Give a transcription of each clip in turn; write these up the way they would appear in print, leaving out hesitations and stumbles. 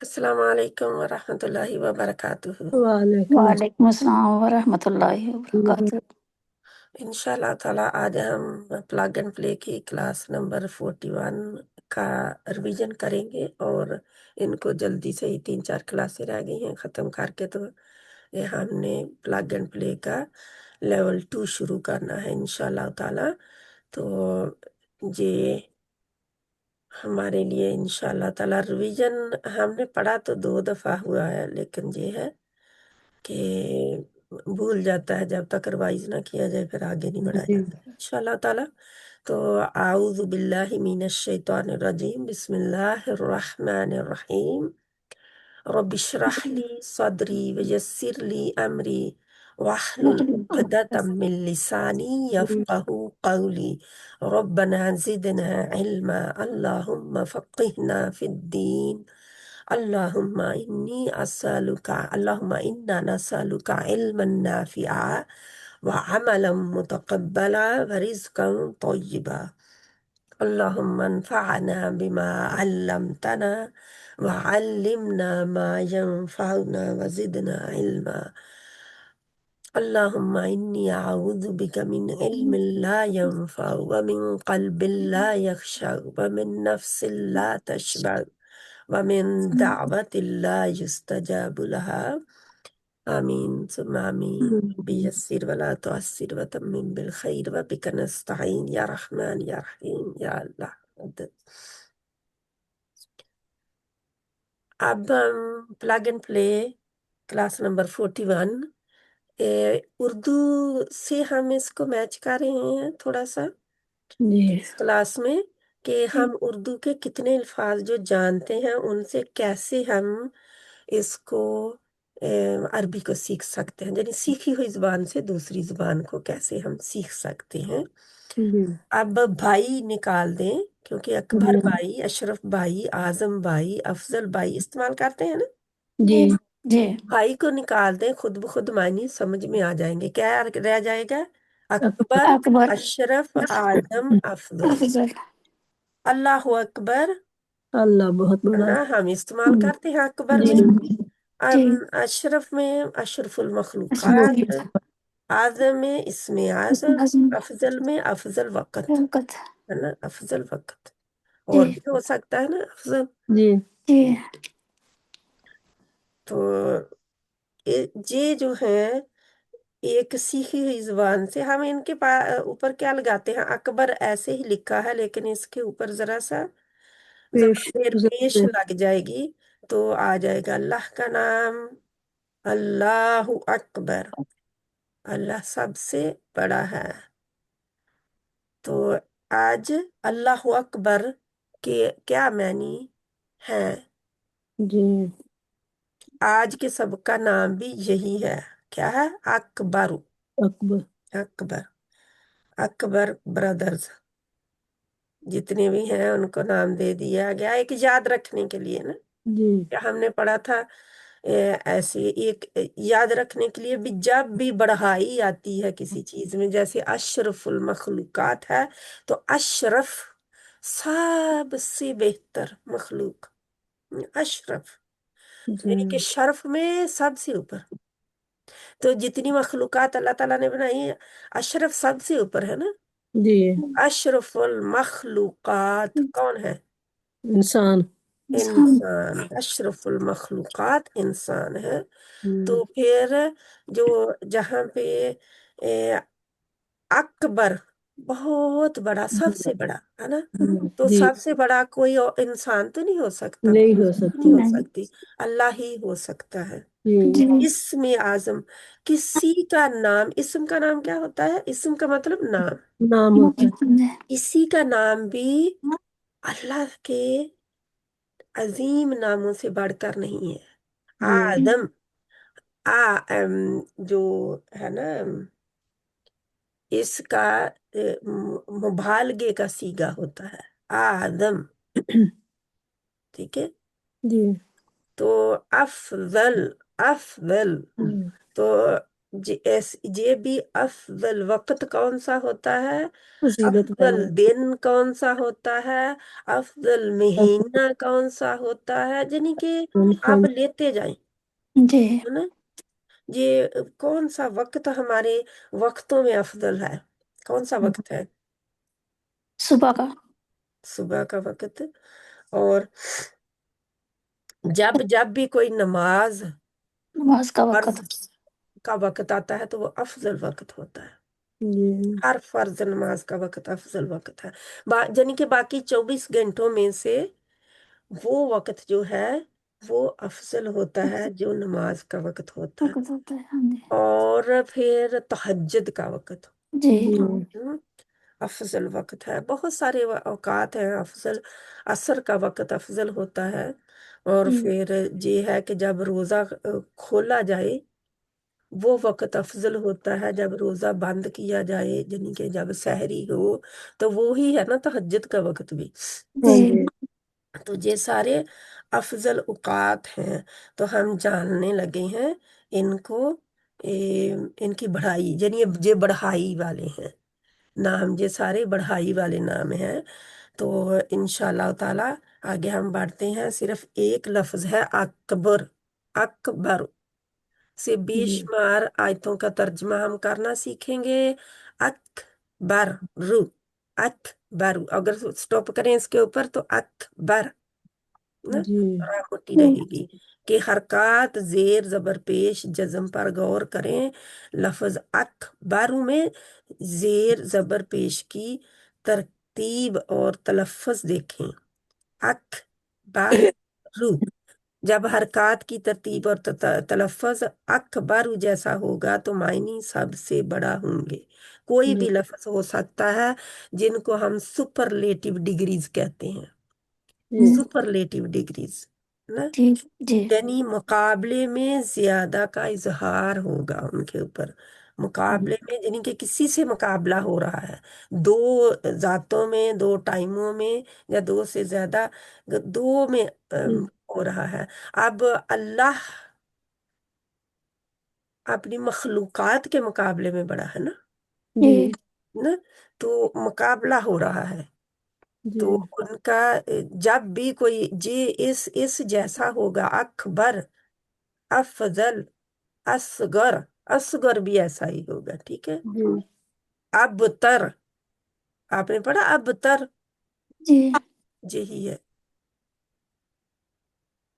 السلام علیکم ورحمۃ اللہ وبرکاتہ۔ وعلیکم وعلیکم السلام ورحمۃ اللہ السلام۔ وبرکاتہ۔ انشاءاللہ تعالیٰ آج ہم پلگ اینڈ پلے کی کلاس نمبر 41 کا ریویژن کریں گے، اور ان کو جلدی سے ہی 3-4 کلاسیں رہ گئی ہیں ختم کر کے، تو یہ ہم نے پلگ اینڈ پلے کا لیول 2 شروع کرنا ہے انشاءاللہ تعالیٰ۔ تو یہ ہمارے لیے انشاءاللہ تعالیٰ ریویژن ہم نے پڑھا تو 2 دفعہ ہوا ہے، لیکن یہ ہے کہ بھول جاتا ہے، جب تک ریوائز نہ کیا جائے پھر آگے نہیں بڑھا جی جاتا انشاءاللہ تعالیٰ۔ تو اعوذ باللہ من الشیطان الرجیم، بسم اللہ الرحمن الرحیم۔ رب اشرح لی صدری ویسر لی امری واحلل عقدۃ من لسانی یفقهوا قولی ربنا زدنا علما اللہم فقہنا فی الدین اللہم انا نسألک علما نافعا وعملا متقبلا ورزقا طیبا اللہم انفعنا بما علمتنا وعلمنا ما ينفعنا وزدنا علما اللہم انی اعوذ بک من علم لا ينفع ومن قلب لا يخشع ومن نفس لا تشبع ومن دعوت لا يستجاب لها آمین ثم آمین بیسر ولا تعسر وتمم بالخیر وبک نستعین یا رحمن یا رحیم یا اللہ۔ اب ہم plug and play class number 41 Urdu سے ہم اس کو میچ کر رہے ہیں تھوڑا سا جی اس کلاس میں، کہ ہم اردو کے کتنے الفاظ جو جانتے ہیں ان سے کیسے ہم اس کو عربی کو سیکھ سکتے ہیں، یعنی سیکھی ہوئی زبان سے دوسری زبان کو کیسے ہم سیکھ سکتے ہیں۔ جی اب بھائی نکال دیں، کیونکہ اکبر بھائی، اشرف بھائی، اعظم بھائی، افضل بھائی استعمال کرتے ہیں نا، جی جی بھائی کو نکال دیں، خود بخود معنی سمجھ میں آ جائیں گے۔ کیا رہ جائے گا؟ اکبر، اکبر، اشرف، اعظم، افضل۔ افضل۔ اللہ اکبر اللہ بہت بڑا نا ہم استعمال کرتے ہیں اکبر جی میں، جی اشرف میں اشرف المخلوقات، اشرف اعظم میں اسم اعظم، العظم، افضل میں افضل وقت، وقت۔ ہے نا، افضل وقت، جی اور بھی ہو سکتا ہے نا افضل۔ جی جی تو یہ جو ہے ایک سیکھی ہوئی زبان سے ہم ان کے اوپر کیا لگاتے ہیں، اکبر ایسے ہی لکھا ہے لیکن اس کے اوپر ذرا سا پیش زبر پیش لگ جائے گی، تو آ جائے گا اللہ کا نام، اللہ اکبر، اللہ سب سے بڑا ہے۔ تو آج اللہ اکبر کے کیا معنی ہیں؟ جی آج کے سبق کا نام بھی یہی ہے، کیا ہے؟ اکبر، اکبر اکبر، اکبر برادرز جتنے بھی ہیں ان کو نام دے دیا گیا ایک یاد رکھنے کے لیے نا، جی کیا ہم نے پڑھا تھا ایسے ایک یاد رکھنے کے لیے بھی، جب بھی بڑھائی آتی ہے کسی چیز میں، جیسے اشرف المخلوقات ہے تو اشرف سب سے بہتر مخلوق، اشرف یعنی کہ جی شرف میں سب سے اوپر، تو جتنی مخلوقات اللہ تعالیٰ نے بنائی ہے اشرف سب سے اوپر ہے نا۔ جی اشرف المخلوقات کون ہے؟ انسان انسان۔ انسان، اشرف المخلوقات انسان ہے۔ تو ہم، پھر جو جہاں پہ اے، اکبر بہت بڑا، سب سے بڑا ہے نا، تو جی سب سے بڑا کوئی اور انسان تو نہیں ہو سکتا، نہیں ہو مخلوق نہیں سکتا ہو نہیں سکتی، اللہ ہی ہو سکتا ہے۔ جی جی اسم اعظم، کسی کا نام، اسم کا نام کیا ہوتا ہے؟ اسم کا مطلب نام، نام ہوتا کسی کا نام بھی اللہ کے عظیم ناموں سے بڑھ کر نہیں ہے۔ ہے جی آدم، جو ہے نا اس کا مبالغے کا صیغہ ہوتا ہے آدم، ٹھیک ہے۔ جی تو افضل، افضل، تو ये भी अफजल वक्त कौन सा होता है, फजीलत अफजल वाला दिन कौन सा होता है, अफजल महीना कौन सा होता है, यानी कि आप हम लेते जाएं, जी। है ना। ये कौन सा वक्त हमारे वक्तों में अफजल है, कौन सा वक्त है, सुबह का। सुबह का वक्त। और जब जब भी कोई नमाज नमाज का फर्ज वक्त। का वक्त आता है तो वो अफजल वक्त होता है। जी हर फर्ज नमाज का वक्त अफजल वक्त है। यानी कि बाकी 24 घंटों में से वो वक्त जो है वो अफजल होता है जो नमाज का वक्त होता है। वक्त होता है, हाँ जी। और फिर तहज्जुद का वक्त, जी। हम्म, अफजल वक्त है। बहुत सारे औकात हैं अफजल। असर का वक्त अफजल होता है। और जी। फिर ये है कि जब रोजा खोला जाए वो वक्त अफजल होता है, जब रोजा बंद किया जाए यानी कि जब सहरी हो तो वो ही है ना तहज्जुद का वक्त भी। हाँ जी। जी तो ये सारे अफजल औकात हैं। तो हम जानने लगे हैं इनको, इनकी बढ़ाई यानी ये बढ़ाई वाले हैं नाम, ये सारे बढ़ाई वाले नाम हैं। तो इंशाल्लाह ताला आगे हम बढ़ते हैं। सिर्फ एक लफ्ज है अकबर, अकबर से जी बेशुमार आयतों का तर्जमा हम करना सीखेंगे। अकबर रु, अकबर अगर स्टॉप करें इसके ऊपर तो अकबर ना जी रा मोटी जी। रहेगी। कि हरकत जेर जबर पेश जज्म पर गौर करें। लफ्ज अकबर में जेर जबर पेश की तरतीब और तलफ़्फ़ुज़ देखें। अकबर, जब हरकत की तरतीब और तलफ़्फ़ुज़ अकबर जैसा होगा तो मायनी सबसे बड़ा होंगे। कोई जी भी लफ्ज हो सकता है जिनको हम सुपरलेटिव डिग्रीज कहते हैं, जी सुपरलेटिव डिग्रीज ना, जी। जी। यानी मुकाबले में ज्यादा का इजहार होगा उनके ऊपर। मुकाबले में यानी कि किसी से मुकाबला हो रहा है, दो जातों में, दो टाइमों में, या दो से ज्यादा, दो में जी हो रहा है। अब अल्लाह अपनी मखलूकात के मुकाबले में बड़ा है जी। ना। तो मुकाबला हो रहा है। जी तो उनका जब भी कोई जे इस जैसा होगा, अकबर, अफजल, असगर, असगर भी ऐसा ही होगा, ठीक है। जी अबतर, आपने पढ़ा अबतर, जी। यही है।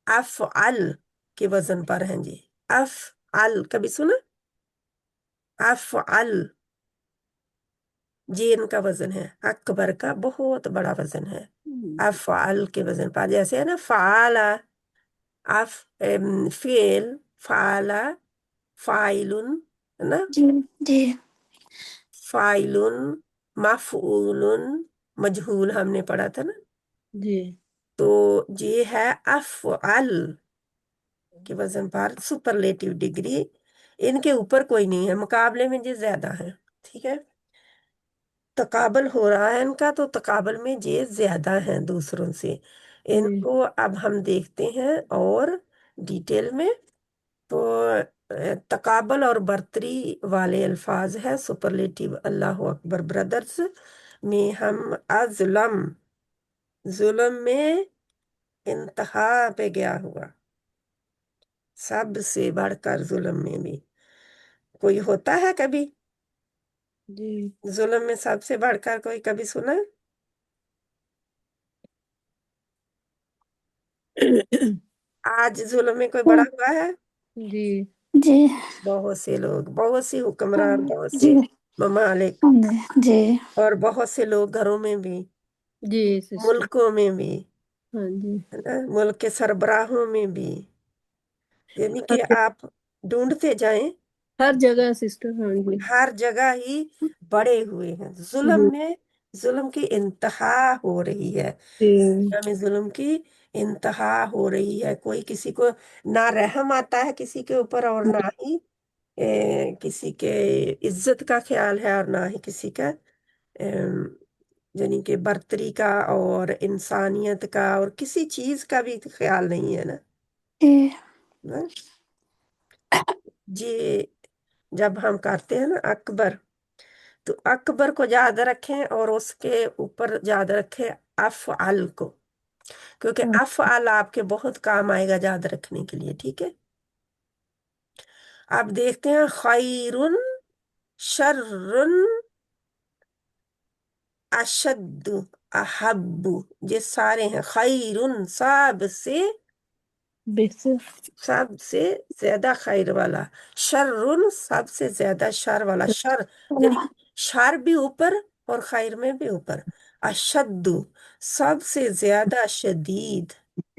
अफअल के वजन पर हैं जी। अफअल कभी सुना, अफअल, ये इनका वजन है। अकबर का बहुत बड़ा वजन है। अफअल के वजन पर, जैसे है ना फाला, अफ फेल, फाला, फाइलुन, है ना, जी। जी। फाइलुन, मफऊलुन, मजहूल हमने पढ़ा था ना। जी तो ये है अफअल के वजन पर सुपरलेटिव डिग्री। इनके ऊपर कोई नहीं है, मुकाबले में ये ज्यादा है, ठीक है। तकाबल हो रहा है इनका, तो तकाबल में ये ज्यादा है दूसरों से। जी इनको अब हम देखते हैं और डिटेल में। तो तकाबल और बर्तरी वाले अल्फाज है सुपरलेटिव। अल्लाह अकबर ब्रदर्स में हम अज़लम, जुल्म में इंतहा पे गया हुआ, सबसे बढ़कर जुल्म में भी कोई होता है कभी, जी जुल्म में सबसे बढ़कर कोई कभी सुना। आज जुल्म में कोई बड़ा हुआ है। जी जी। बहुत से लोग, बहुत सी हुक्मरान, हाँ बहुत जी। से ममालिक, हाँ जी। जी। और बहुत से लोग घरों में भी, जी सिस्टर मुल्कों में भी, हाँ जी है ना, मुल्क के सरबराहों में भी, यानी हर कि आप ढूंढते जाएं, हर जगह सिस्टर हाँ जी हर जगह ही बड़े हुए हैं जुल्म हम्म, में। जुल्म की इंतहा हो रही है, जी हमें जुल्म की इंतहा हो रही है। कोई किसी को ना रहम आता है किसी के ऊपर, और ना ही किसी के इज्जत का ख्याल है, और ना ही किसी का यानी कि बर्तरी का और इंसानियत का और किसी चीज का भी ख्याल नहीं है ना। जी। ना? ये जब हम करते हैं ना अकबर, तो अकबर को याद रखें और उसके ऊपर याद रखें अफ़अल को, क्योंकि हाँ, अफ़अल आपके बहुत काम आएगा याद रखने के लिए। ठीक है, अब देखते हैं खैरुन, शर्रुन, अशद्दु, अहब्बु, ये सारे हैं। खैरुन सबसे, बेहतर। सबसे ज्यादा खैर वाला। शर्रुन सबसे ज्यादा शर वाला। शर यानी कि शर भी ऊपर और खैर में भी ऊपर। अशद्दु सबसे ज्यादा शदीद।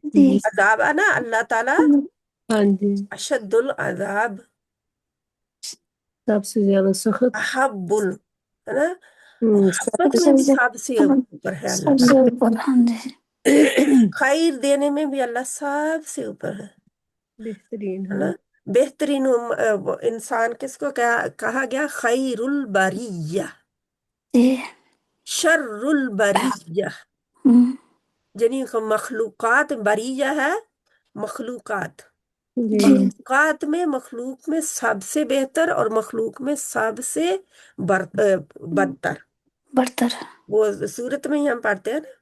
जी अजाब है ना, अल्लाह ताला हाँ जी, अशद्दुल अजाब। सबसे ज्यादा सख्त। अहब्बुल, है ना, मोहब्बत में सबसे भी ज्यादा सबसे ऊपर है अल्लाह सबसे ऊपर। हाँ जी ताला। खैर देने में भी अल्लाह सबसे ऊपर बेहतरीन। है हाँ ना। बेहतरीन वो इंसान किसको क्या कहा गया? खैरुल बरिया, जी। शर्रुल बरिया। हम्म, यानी मखलूकात, बरिया है मखलूकात। जी मखलूकात में, मखलूक में सबसे बेहतर और मखलूक में सबसे बदतर। बरतर। वो सूरत में ही हम पढ़ते हैं ना,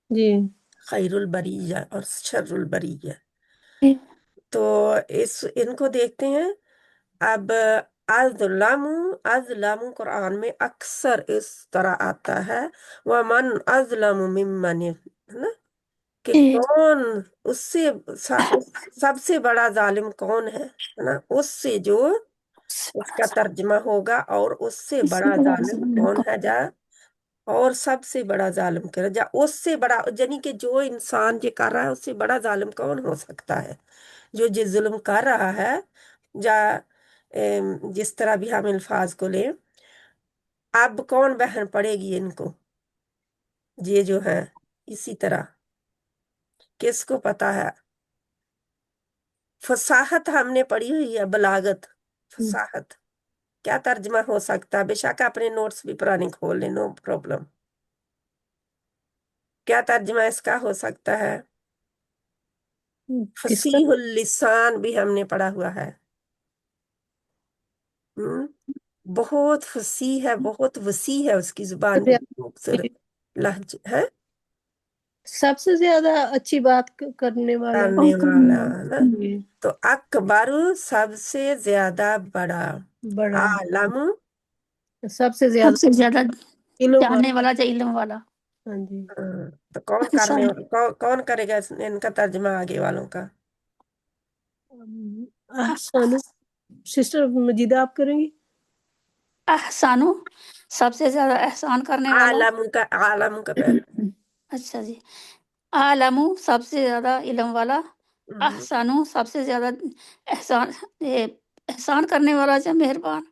जी खैरुल बरिया और शर्रुल बरिया। जी तो इस इनको देखते हैं। अब अज़लमु, अज़लमु कुरान में अक्सर इस तरह आता है, वमन अज़लमु मिम्मन, है ना, कि जी। कौन उससे सबसे बड़ा जालिम कौन है ना, उससे जो, उससे बड़ा उसका सा, तर्जमा होगा और उससे इससे बड़ा बड़ा जालिम ज़मीन कौन का। है जा, और सबसे बड़ा जालिम कर जा, उससे बड़ा, यानी कि जो इंसान ये कर रहा है उससे बड़ा जालिम कौन हो सकता है? जो जिस जुल्म कर रहा है, या जिस तरह भी हम अल्फाज को लें, अब कौन बहन पड़ेगी इनको, ये जो है, इसी तरह किसको पता है? फसाहत हमने पढ़ी हुई है, बलागत, फसाहत, क्या तर्जमा हो सकता है? बेशक अपने नोट्स भी पुराने खोल लें, नो प्रॉब्लम। क्या तर्जमा इसका हो सकता है? किसका? फसीहुल लिसान भी हमने पढ़ा हुआ है। हम्म, बहुत फसीह है, बहुत वसी है उसकी जुबान, भी खूबसूरत लहज है, सबसे ज्यादा अच्छी बात करने वाला। करने वाला, है ना। जी, तो अकबर सबसे ज्यादा बड़ा, बड़ा। आलम, सबसे ज्यादा सबसे ज्यादा इल्म जानने वाला या इल्म वाला। हाँ जी। तो कौन करने, एहसान। कौन करेगा इनका तर्जमा आगे वालों का? अहसानु, सिस्टर मजीदा आप करेंगी? एहसानु सबसे ज्यादा एहसान करने वाला। आलम का पहले। अच्छा जी। आलमू सबसे ज्यादा इल्म वाला। हम्म, अहसानु सबसे ज्यादा एहसान, ये एहसान करने वाला या मेहरबान।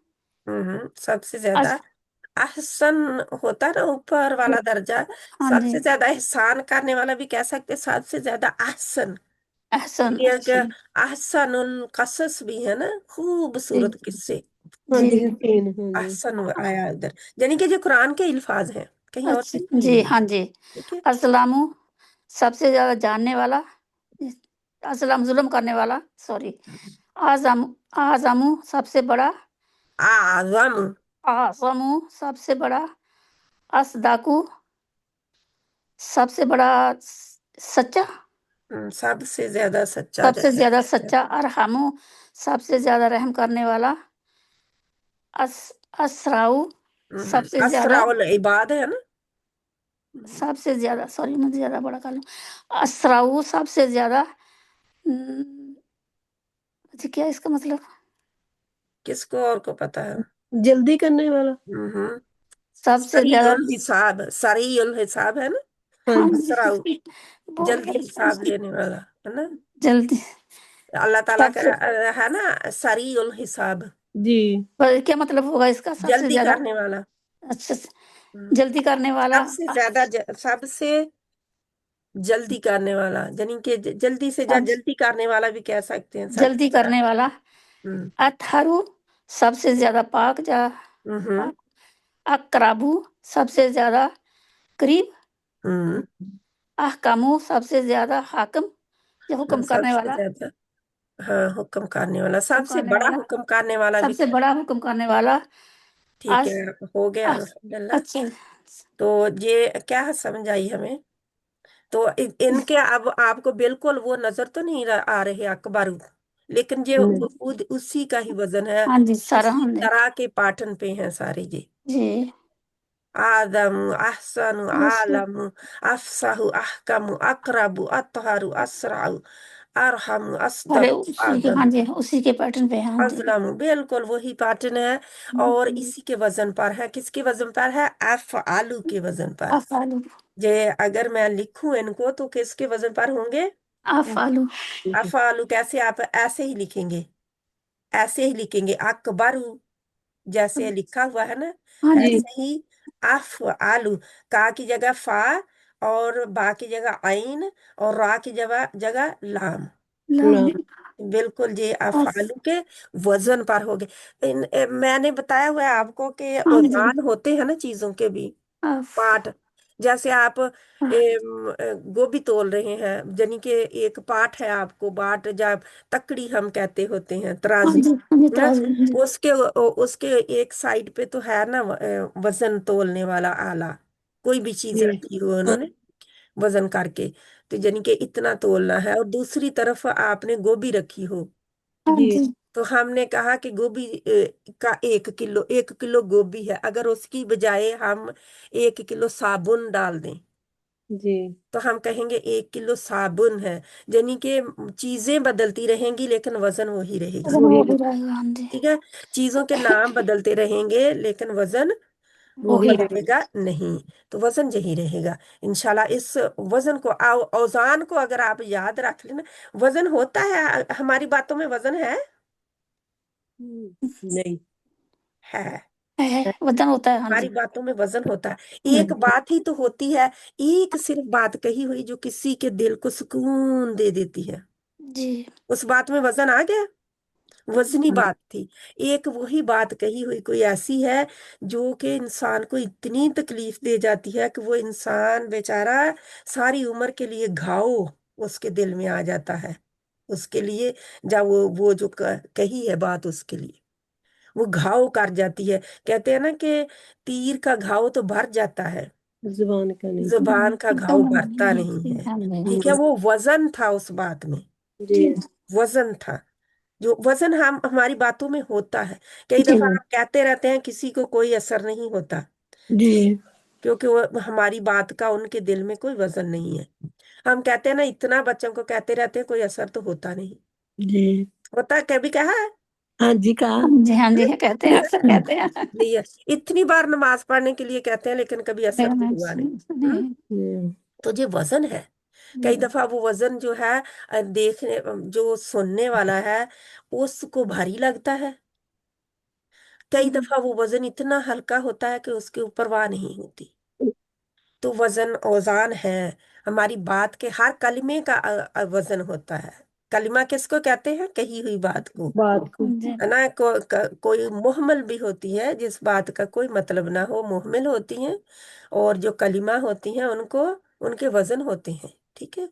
सबसे ज्यादा अस, अहसन होता ना ऊपर वाला दर्जा, हाँ जी। सबसे ज्यादा एहसान करने वाला भी कह सकते हैं, सबसे ज्यादा अहसन। एहसन। ये कि अच्छा अहसनुल कसस भी है ना, जी खूबसूरत किस्से। हाँ जी। जी, तीन। हाँ जी। अहसन आया उधर, यानी कि जो कुरान के अल्फाज हैं, कहीं और अच्छा से नहीं जी। लिए। हाँ जी। ठीक है। असलामु सबसे ज्यादा जानने वाला। असलम जुल्म करने वाला, सॉरी। आजम, आजमू सबसे बड़ा। आजम, आजमू सबसे बड़ा। असदाकू सबसे बड़ा सच्चा। सबसे ज्यादा सच्चा सबसे जैसा ज्यादा कहते हैं। सच्चा। अरहमू सबसे ज्यादा रहम करने वाला। अस असराऊ सबसे ज्यादा, असराउल इबाद है ना। सबसे ज्यादा, सॉरी मुझे ज्यादा बड़ा कर लूं। असराऊ सबसे ज्यादा। हम्म, अच्छा क्या इसका मतलब? किसको और को पता है? जल्दी करने वाला। हम्म, सबसे ज्यादा। सरीउल हिसाब, सरीउल हिसाब है ना। हाँ हाँ जी। असराउ जी। बोल जल्दी गई। हिसाब लेने वाला, है ना। जल्दी। अल्लाह ताला का सबसे, है ना, सरीउल हिसाब, जी पर क्या मतलब होगा इसका? सबसे जल्दी ज्यादा। करने वाला। अच्छा, हम्म, जल्दी करने वाला। सबसे ज्यादा सबसे जल्दी करने वाला, यानी कि जल्दी से सब जल्दी करने वाला भी कह सकते हैं, सबसे जल्दी बड़ा। करने वाला। हम्म अतहरू सबसे ज्यादा पाक जा। हम्म अकराबू सबसे ज्यादा करीब। हम्म अहकामू सबसे ज्यादा हाकिम या हुक्म करने सबसे वाला। ज्यादा हाँ, हुक्म करने वाला, हुक्म सबसे करने बड़ा वाला, हुक्म करने वाला भी सबसे है। बड़ा हुक्म करने वाला। ठीक आज है, हो गया आज अल्हम्दुलिल्लाह। अच्छा। तो ये क्या समझ आई हमें? तो इनके अब आपको बिल्कुल वो नजर तो नहीं आ रहे अकबर, लेकिन ये नहीं। खुद उसी का ही वजन है। हाँ जी, सारा इसी हाँ जी। तरह के पाठन पे हैं सारे ये। जी आदम, अहसनु, उसके आलम, अफसाहु, अहकम, अकरबु, अतहरु, असराउ, अरहम, अरे असदक, उसी के, हाँ आदल, जी, उसी के पैटर्न पे, हाँ जी। अजलम, बिल्कुल वही पैटर्न है। और इसी के वजन पर है, किसके वजन पर है? अफ आलू के वजन पर। आप आलू। जे अगर मैं लिखूं इनको तो किसके वजन पर होंगे? हाँ, आप आलू। ठीक है। अफ आलू। कैसे? आप ऐसे ही लिखेंगे, ऐसे ही लिखेंगे अकबरू, जैसे लिखा हुआ है ना, हाँ जी। जी। ऐसे ही। अफ आलू, का की जगह फा, और बा की जगह आइन, और रा की जगह जगह लाम। लाम। नाम। बिल्कुल, ये अफ। अफआलू के वजन पर हो गए। मैंने बताया हुआ है आपको कि हाँ जी। औजान होते हैं ना चीजों के भी, अफ। पाठ। जैसे आप गोभी तोल रहे हैं, यानी कि एक पाठ है आपको, बाट जब तकड़ी हम कहते होते हैं, हाँ तराजू, जी, हाँ जी, है ना। तराजू, हाँ जी। उसके उसके एक साइड पे तो है ना वजन तोलने वाला आला, कोई भी चीज जी। रखी हो हाँ उन्होंने वजन करके। तो यानी कि इतना तोलना है, और दूसरी तरफ आपने गोभी रखी हो, हाँ जी। जी। तो हमने कहा कि गोभी का 1 किलो, 1 किलो गोभी है, अगर उसकी बजाय हम 1 किलो साबुन डाल दें, जी। तो हम कहेंगे 1 किलो साबुन है। यानी कि चीजें बदलती रहेंगी लेकिन वजन वही रहेगा। वजन वही वो भी रहेगा, हाँ जी। ठीक है, चीजों के नाम बदलते रहेंगे लेकिन वजन वो वही ही रहे। बदलेगा नहीं। तो वजन यही रहेगा इंशाल्लाह। इस वजन को, औजान को अगर आप याद रख लेना, वजन होता है हमारी बातों में, वजन नहीं। है। है, वजन होता है, हाँ हमारी जी। बातों में वजन होता है। एक हम्म, बात ही तो होती है, एक सिर्फ बात कही हुई जो किसी के दिल को सुकून दे देती है, जी। उस बात में वजन आ गया। वजनी बात थी। एक वही बात कही हुई कोई ऐसी है जो कि इंसान को इतनी तकलीफ दे जाती है कि वो इंसान बेचारा सारी उम्र के लिए घाव उसके दिल में आ जाता है, उसके लिए। जब वो जो कही है बात, उसके लिए वो घाव कर जाती है। कहते हैं ना कि तीर का घाव तो भर जाता है, जुबान का नहीं। जुबान का एकदम घाव भरता नहीं जी, है। हाँ ठीक है, हम्म, जी। वो वजन था उस बात में, जी। वजन था। जो वजन हम हमारी बातों में होता है। कई जी दफा हम कहते रहते हैं किसी को कोई असर नहीं होता, जी। क्योंकि वो हमारी बात का उनके दिल में कोई वजन नहीं है। हम कहते हैं ना, इतना बच्चों को कहते रहते हैं, कोई असर तो होता नहीं। जी। होता है, कभी कहा है? हाँ जी, कहा। हाँ जी, हाँ जी, कहते हैं, अक्सर कहते हैं। नहीं है। इतनी बार नमाज पढ़ने के लिए कहते हैं लेकिन कभी असर तो हुआ नहीं। हम्म। नहीं। तो ये वजन है। कई जी। दफा वो वजन जो है देखने, जो सुनने वाला है उसको भारी लगता है। कई दफा वो वजन इतना हल्का होता है कि उसके ऊपर वाह नहीं होती। तो वजन औजान है। हमारी बात के हर कलमे का वजन होता है। कलिमा किसको कहते हैं? कही हुई बात को, बात को। जी। है ना। कोई मुहमल भी होती है, जिस बात का कोई मतलब ना हो, मुहमल होती हैं। और जो कलिमा होती हैं उनको, उनके वजन होते हैं। ठीक है,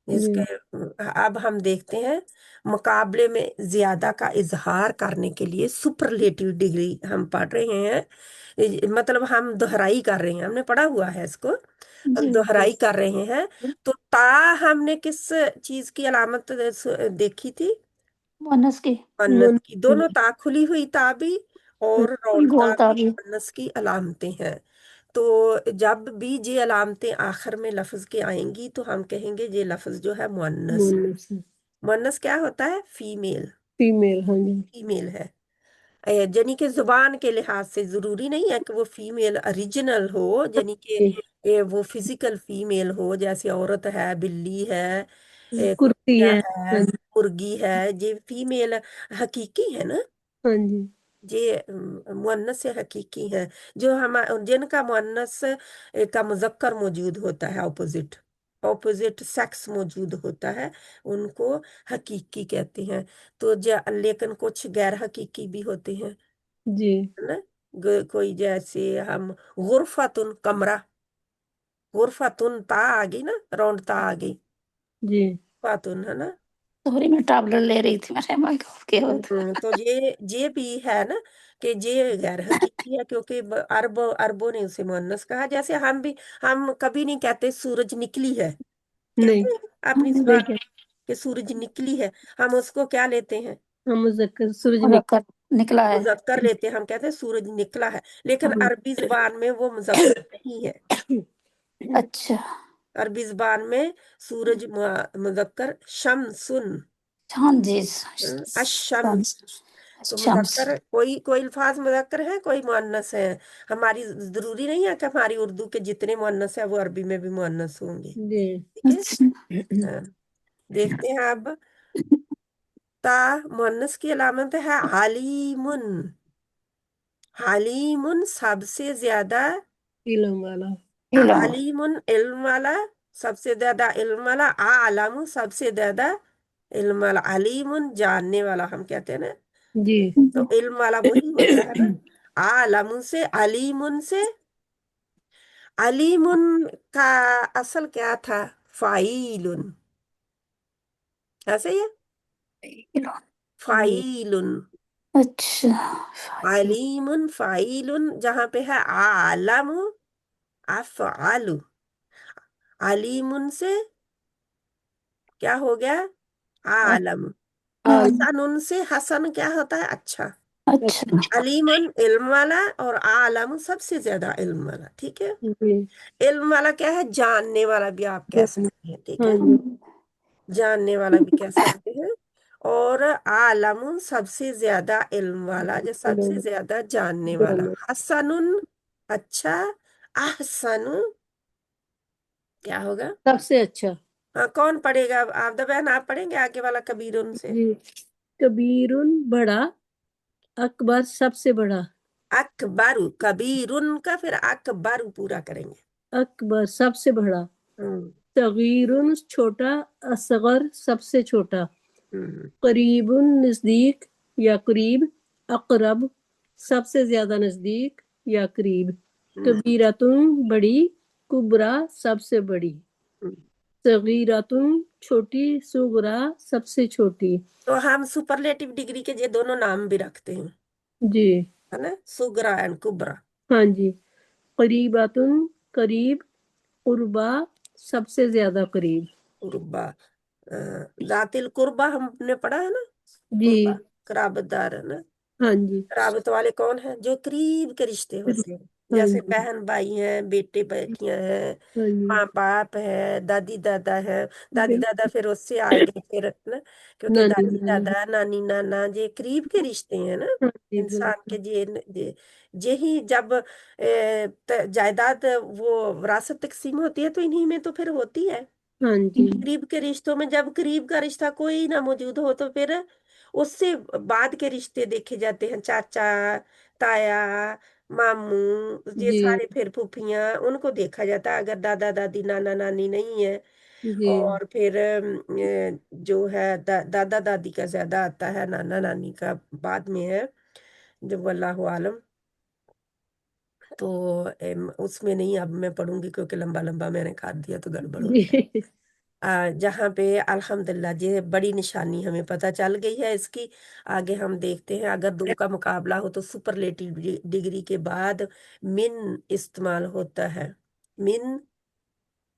जिसके जी। अब हम देखते हैं, मुकाबले में ज्यादा का इजहार करने के लिए सुपरलेटिव डिग्री हम पढ़ रहे हैं। मतलब हम दोहराई कर रहे हैं, हमने पढ़ा हुआ है इसको, हम जी। दोहराई कर रहे हैं। तो ता हमने किस चीज की अलामत देखी थी? बोनस की। मन्नत मन। की। दोनों ता खुली हुई ता भी और रौलता गोलता भी भी। मुअन्नस की अलामतें हैं। तो जब भी ये अलामतें आखिर में लफ्ज के आएंगी तो हम कहेंगे ये लफ्ज जो है मुअन्नस है। मन से। मुअन्नस क्या होता है? फीमेल, फीमेल, हाँ जी। फीमेल है। यानी कि जुबान के लिहाज से जरूरी नहीं है कि वो फीमेल ओरिजिनल हो, यानी कि जी। वो फिजिकल फीमेल हो, जैसे औरत है, बिल्ली है, कुर्ती कुत्ता है। है, हाँ जी। मुर्गी है, ये फीमेल हकीकी है ना। हाँ जी। ये मुअन्नस से हकीकी है। जो हम जिनका मुअन्नस का मुजक्कर मौजूद होता है, ऑपोजिट, ऑपोजिट सेक्स मौजूद होता है, उनको हकीकी कहते हैं। तो लेकिन कुछ गैर हकीकी भी होते हैं, जी। है ना। कोई जैसे हम गुरफतुन कमरा, गुरफतुन ता आ गई ना, रौंड ता आ गई, जी। फातुन, है ना। सॉरी मैं टैबलेट ले रही थी मेरे माइक के होते। तो ये भी है ना कि ये गैर हकीकी है, क्योंकि अरबों ने उसे मुअन्नस कहा। जैसे हम कभी नहीं कहते सूरज निकली है, नहीं, कहते हैं अपनी नहीं जुबान क्या, कि सूरज निकली है। हम उसको क्या लेते हैं, हम मुजक्कर सूरज मुजक्कर निकला है। मुजक्कर लेते हैं, हम कहते हैं सूरज निकला है। लेकिन निकल। अरबी जुबान में वो मुजक्कर नहीं है। अच्छा अरबी जुबान में सूरज मुजक्कर शमसुन, हाँ जी। अशम्स। तो शम्स। मुजक्कर कोई कोई अल्फाज मुजक्कर है, कोई मुअन्नस है। हमारी जरूरी नहीं है कि हमारी उर्दू के जितने मुअन्नस है वो अरबी में भी मुअन्नस होंगे। जी। ठीक है। हाँ, देखते हैं अब। ता मुअन्नस की अलामत है हालीमुन। हालीमुन सबसे ज्यादा, इल्म वाला। इल्म। आलिमुन इल्म वाला, सबसे ज्यादा इल्म वाला। आलमु सबसे ज्यादा इल्म वाला। अलीमुन जानने वाला हम कहते हैं ना, जी। तो इल्म वाला वही होता है ना। आलमु से, अलीमुन से। अलीमुन का असल क्या था, फाइलुन, ऐसे ही है, इल्म। फाइलुन। अच्छा अलीमुन फाइलुन, जहां पे है आलमु अफआलु। अलीमुन से क्या हो गया, आलम। आल। हसनुन से, हसन क्या होता है, अच्छा। अच्छा। अलीमुन इल्म वाला, और आलम सबसे ज्यादा इल्म वाला। ठीक है। जी। इल्म वाला क्या है, जानने वाला भी आप कह सकते हैं। ठीक हाँ है, जी। जानने वाला भी कह सकते हैं। और आलम सबसे ज्यादा इल्म वाला, जो सबसे ज्यादा जानने वाला। जानो। हसनुन अच्छा। अहसनु क्या होगा। सबसे अच्छा। हाँ, कौन पढ़ेगा, आप द बहन आप पढ़ेंगे आगे वाला कबीरुन से। जी। कबीरुन बड़ा, अकबर सबसे बड़ा। अकबरु, कबीरुन का फिर अकबरु पूरा करेंगे। अकबर सबसे बड़ा। हम्म सगीरुन छोटा, असगर सबसे छोटा। हम्म करीबुन नजदीक या करीब। अकरब सबसे ज्यादा नजदीक या करीब। हम्म कबीरतुन बड़ी, कुबरा सबसे बड़ी। हम्म। सगीरतुन छोटी, सुगरा सबसे छोटी। तो हम सुपरलेटिव डिग्री के ये दोनों नाम भी रखते हैं, जी। है ना, सुगरा एंड कुबरा। हाँ जी। करीबतुन करीब, कुर्बा सबसे ज्यादा करीब। कुर्बा, जातिल कुर्बा हमने पढ़ा है ना। जी। कुर्बा कराबतदार, है ना। हाँ जी। राबत वाले कौन है, जो करीब के रिश्ते होते हैं। हाँ जैसे जी। बहन भाई हैं, बेटे बेटियां हैं, हाँ जी। माँ बाप है, दादी दादा है। दादी दादा बिल्कुल। फिर उससे आगे फिर ना, क्योंकि नानी दादी नानी। दादा नानी नाना ये करीब के रिश्ते हैं ना। हाँ जी इंसान के बिल्कुल। ये ही जब जायदाद वो विरासत तकसीम होती है तो इन्हीं में तो फिर होती है। हाँ जी। करीब के रिश्तों में जब करीब का रिश्ता कोई ना मौजूद हो तो फिर उससे बाद के रिश्ते देखे जाते हैं, चाचा ताया मामू, ये जी। सारे फिर फूफियाँ, उनको देखा जाता है अगर दादा दादी नाना नानी नहीं है। जी। और फिर जो है दादा दादी का ज्यादा आता है, नाना नानी का बाद में है, जब वल्लाहु आलम। तो उसमें नहीं अब मैं पढ़ूंगी, क्योंकि लंबा लंबा मैंने काट दिया तो गड़बड़ हो जाए। जी। जहाँ पे अल्हम्दुलिल्लाह ये बड़ी निशानी हमें पता चल गई है इसकी। आगे हम देखते हैं, अगर दो का मुकाबला हो तो सुपरलेटिव डिग्री के बाद मिन इस्तेमाल होता है। मिन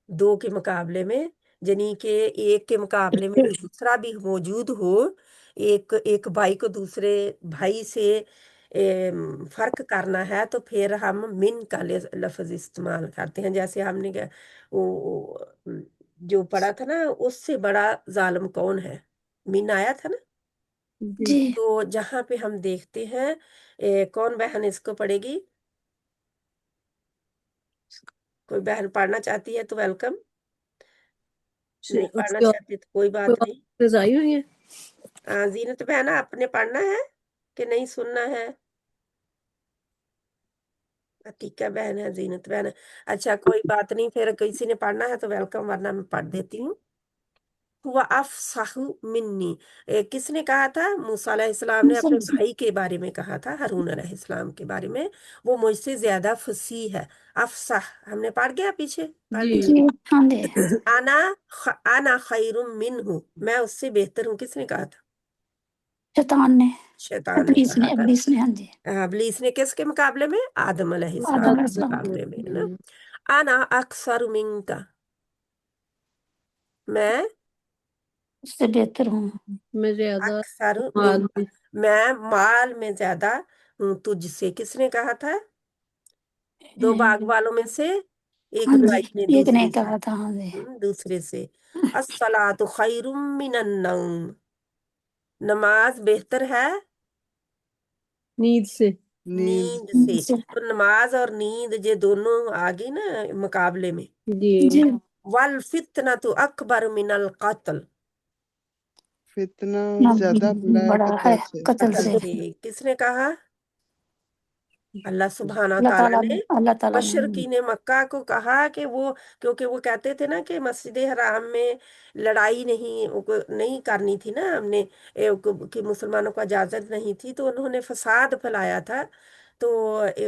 दो के मुकाबले में, यानी कि एक के मुकाबले में दूसरा भी मौजूद हो, एक एक भाई को दूसरे भाई से फर्क करना है, तो फिर हम मिन का लफ्ज इस्तेमाल करते हैं। जैसे हमने जो पढ़ा था ना, उससे बड़ा जालिम कौन है, मिन आया था ना। जी। जी। तो जहाँ पे हम देखते हैं, कौन बहन इसको पढ़ेगी, कोई बहन पढ़ना चाहती है तो वेलकम, नहीं पढ़ना उसके चाहती तो कोई बात बाद नहीं। रजाई हुई है। जीनत बहन आपने पढ़ना है कि नहीं सुनना है। अतीका बहन है, जीनत बहन है। अच्छा कोई बात नहीं, फिर किसी ने पढ़ना है तो वेलकम, वरना मैं पढ़ देती हूँ। हुआ अफसाहु मिन्नी। किसने कहा था? मूसा अलैहिस्सलाम ने अपने भाई के बारे में कहा था, हारून अलैहिस्सलाम के बारे में, वो मुझसे ज्यादा फसीह है। अफसाह हमने पढ़ गया, पीछे पढ़ जी लिया। हाँ जी। आना खैरुम मिन्हु, मैं उससे बेहतर हूँ, किसने कहा था? शैतान ने, शैतान ने कहा था। इब्लीस ने, हाँ जी। इबलीस ने किसके मुकाबले में? आदम अलैहिस्सलाम आदम के अलैहिस्सलाम। मुकाबले में, है ना। आना अक्सर मिंका, मैं उससे बेहतर हूँ। मैं ज्यादा अक्सर माल मिंका, में। मैं माल में ज्यादा हूँ तुझसे, किसने कहा था? दो बाग वालों में से एक हाँ जी, भाई ने एक ने दूसरे से, कहा था, हाँ जी। दूसरे से। अस्सलातु खैरुम मिनन नौम, नमाज बेहतर है नींद से। नींद से। जी तो नमाज और नींद ये दोनों आ गई ना मुकाबले में। जी। वल फितना तो अकबर मिनल कत्ल, फितना ज्यादा बड़ा है बड़ा है कत्ल से। कत्ल कत्ल से। से। किसने कहा? अल्लाह सुब्हाना अल्लाह ताला ताला ने अल्लाह ताला ने मशरकीन मक्का को कहा कि वो, क्योंकि वो कहते थे ना कि मस्जिद हराम में लड़ाई नहीं करनी थी ना हमने, कि मुसलमानों को इजाजत नहीं थी, तो उन्होंने फसाद फैलाया था। तो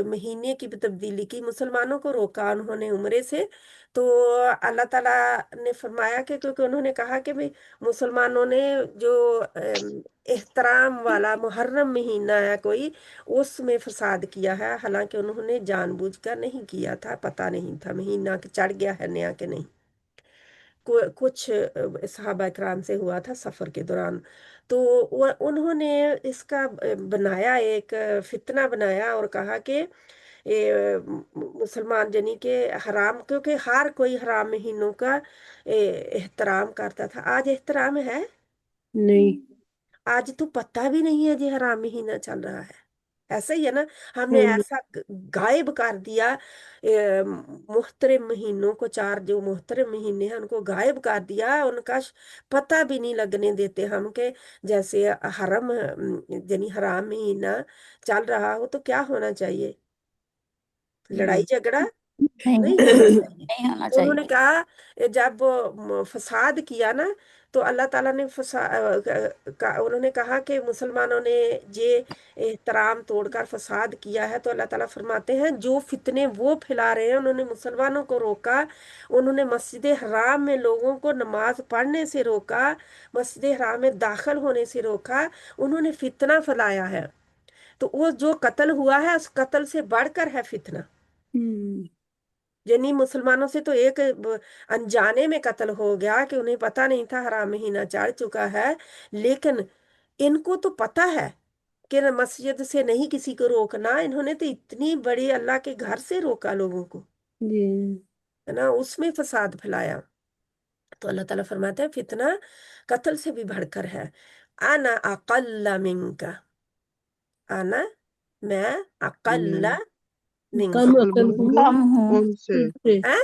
महीने की भी तब्दीली की, मुसलमानों को रोका उन्होंने उम्रे से। तो अल्लाह ताला ने फरमाया कि, क्योंकि उन्होंने कहा कि भाई मुसलमानों ने जो एहतराम वाला मुहर्रम महीना है कोई, उसमें फसाद किया है, हालांकि उन्होंने जानबूझकर नहीं किया था, पता नहीं था महीना कि चढ़ गया है नया कि नहीं। कुछ सहाबा इकराम से हुआ था सफर के दौरान। तो उन्होंने इसका बनाया, एक फितना बनाया और कहा कि मुसलमान जनी के हराम, क्योंकि हर कोई हराम महीनों का एहतराम करता था। आज एहतराम है? नहीं। आज तो पता भी नहीं है जी हराम महीना चल रहा है। ऐसा ही है ना, हमने ऐसा गायब कर दिया मुहतरम महीनों को, चार जो मुहतरम महीने हैं उनको गायब कर दिया, उनका पता भी नहीं लगने देते हम के। जैसे हरम यानी हराम महीना चल रहा हो तो क्या होना चाहिए? लड़ाई झगड़ा नहीं, नहीं होना चाहिए। नहीं होना तो उन्होंने चाहिए। कहा, जब फसाद किया ना, तो अल्लाह ताला ने उन्होंने कहा कि मुसलमानों ने ये एहतराम तोड़कर फसाद किया है। तो अल्लाह ताला फरमाते हैं, जो फितने वो फैला रहे हैं, उन्होंने मुसलमानों को रोका, उन्होंने मस्जिद हराम में लोगों को नमाज पढ़ने से रोका, मस्जिद हराम में दाखिल होने से रोका, उन्होंने फितना फैलाया है। तो वो जो कत्ल हुआ है, उस कत्ल से बढ़कर है फितना। यानी मुसलमानों से तो एक अनजाने में कत्ल हो गया कि उन्हें पता नहीं था हराम महीना चढ़ चुका है, लेकिन इनको तो पता है कि न मस्जिद से नहीं किसी को रोकना, इन्होंने तो इतनी बड़ी अल्लाह के घर से रोका लोगों को, जी। है ना, उसमें फसाद फैलाया। तो अल्लाह ताला फरमाता है फितना कत्ल से भी बढ़कर है। आना अकल्ला मिंका, आना मैं अकल्ला मैं मिंका, कम अकल अक्लमंद हूँ हूँ कम हूँ उनसे। तुझसे। है।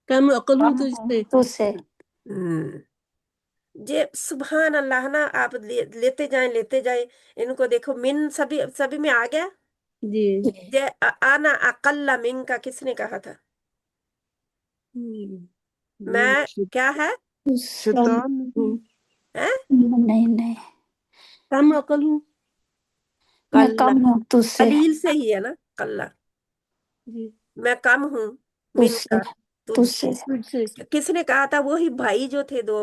कम अकल हूँ कम हूँ तुझसे। तुझसे। हम्म जे सुभान अल्लाह ना, आप लेते जाएं लेते जाएं। इनको देखो, मिन सभी सभी में आ गया। जी। जे आना अकल्ला मिन का किसने कहा था? मैं शै- क्या है? तुझसे। कम शैतान हूँ। हैं? नहीं नहीं, कम अकल हूँ। मैं कल्ला, कम हूँ तुझसे। कलील से ही है ना कल्ला। जी। मैं कम हूँ मिन तुझसे। का, तुझसे। तुझसे। तुझसे। किसने कहा था? वही भाई जो थे दो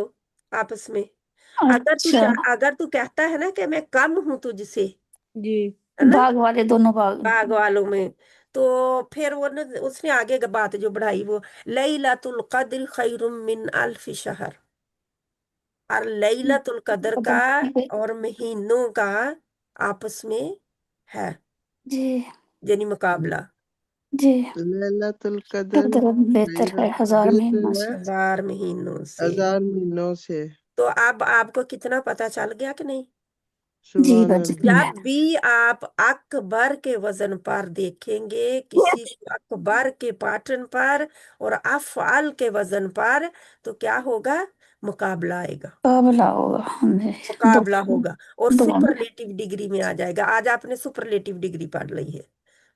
आपस में। अच्छा। अगर तू कहता है ना कि मैं कम हूं तुझसे, जी। है ना, बाग वाले दोनों बाग। बाग वालों में, तो फिर उसने आगे की बात जो बढ़ाई, वो लैलतुल कद्र खैरुम मिन अल्फ शहर, और लैलतुल कद्र का और महीनों का आपस में है जी यानी मुकाबला। जी। लैलतुल कदर कदर बेहतर है हजार बेहतर महीनों है से। 1000 महीनों से। 1000 महीनों से। तो अब आपको कितना पता चल गया कि नहीं? जी सुभान बच अल्लाह। गए। जब भी आप अकबर के वजन पर देखेंगे, किसी को अकबर के पाटन पर और अफआल के वजन पर, तो क्या होगा? मुकाबला आएगा, मुकाबला होगा हमें। दो मुकाबला होगा, और दो में। सुपरलेटिव डिग्री में आ जाएगा। आज आपने सुपरलेटिव डिग्री पढ़ ली है,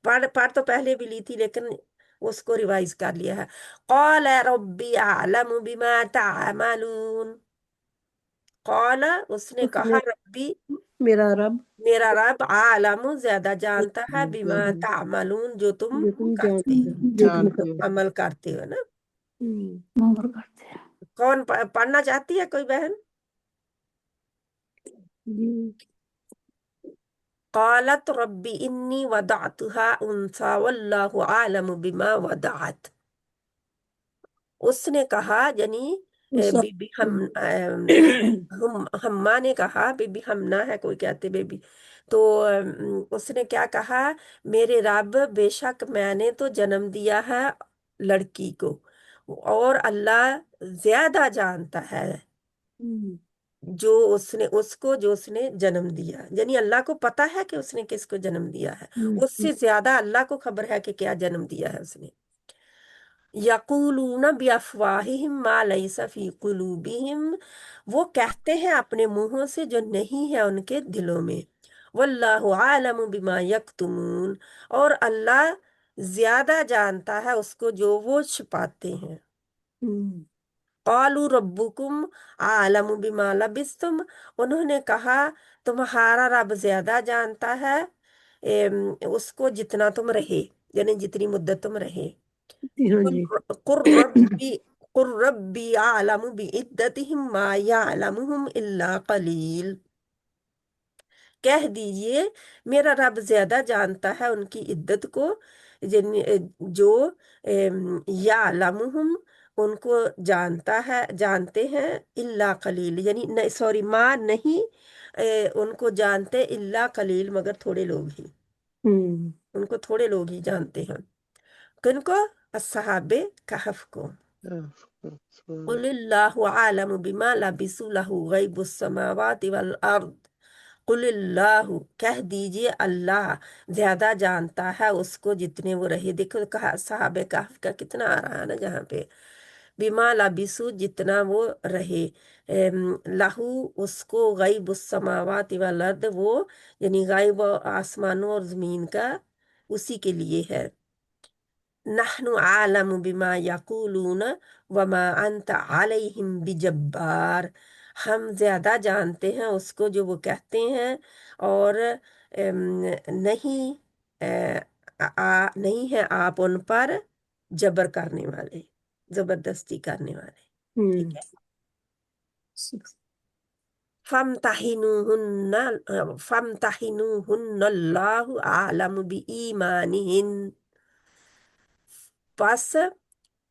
पढ़ तो पहले भी ली थी, लेकिन उसको रिवाइज कर लिया है। क़ाल रब्बी अअलमु बिमा तामलून, कौला उसने उसने कहा रब्बी मेरा रब मेरा रब आलम ज्यादा जानता है बिमा ज्यादा तामलून जो तुम जो तुम करते हो, जो तुम जानते हो। अमल करते हो ना। नंबर करते हैं। कौन पढ़ना चाहती है कोई बहन? जी। قالت रब्बी इन्नी वदाअतुहा उनसा वल्लाहु आलम बिमा वदाअत। उसने कहा यानी उस बीबी हम्मा ने कहा, बीबी हमना है कोई कहते बेबी, तो उसने क्या कहा, मेरे रब बेशक मैंने तो जन्म दिया है लड़की को, और अल्लाह ज्यादा जानता है जो उसने उसको जो उसने जन्म दिया, यानी अल्लाह को पता है कि उसने किसको जन्म दिया है, उससे ज्यादा अल्लाह को खबर है कि क्या जन्म दिया है उसने। यकूलून बिअफवाहिहिम मा लैसा फी कुलूबिहिम, वो कहते हैं अपने मुंहों से जो नहीं है उनके दिलों में। वल्लाहु आलम बिमा यक्तुमून, और अल्लाह ज्यादा जानता है उसको जो वो छिपाते हैं। कालू रब्बुकुम आलम बिमा लबिस्तुम, उन्होंने कहा तुम्हारा रब ज्यादा जानता है उसको जितना तुम रहे, यानी जितनी मुद्दत तुम रहे। हाँ जी। कुर रब्बी कुर रब्बी आलमु बिइद्दतिहिम मा यालमुहुम इल्ला कलील, कह दीजिए मेरा रब ज्यादा जानता है उनकी इद्दत को, जो यालमुहुम उनको जानता है जानते हैं, इल्ला कलील यानी नहीं, सॉरी माँ नहीं, उनको जानते इल्ला कलील मगर थोड़े लोग ही, उनको थोड़े लोग ही जानते हैं। किनको? अस्सहाबे कहफ को। कुलिल्लाहु आलमु बिमा लबिसु लहु गैबुस समावाति वल अर्द, कुलिल्लाहु कह दीजिए अल्लाह ज्यादा जानता है उसको जितने वो रहे। देखो कहा साहबे कहफ का कितना आ रहा है ना जहाँ पे, बिमा लबिसु जितना वो रहे, लहू उसको गैबुस समावाति वल अर्द, वो यानी गैब आसमानों और जमीन का उसी के लिए है। नहनु आलम बिमा यकूलून वमा अंत अलैहिम बिजब्बार, हम ज्यादा जानते हैं उसको जो वो कहते हैं, और नहीं नहीं है आप उन पर जबर करने वाले, जबरदस्ती करने वाले। ठीक है। फमतहिनुहुन्ना फमतहिनुहुन्नल्लाहु आलम बिईमानिहिन, बस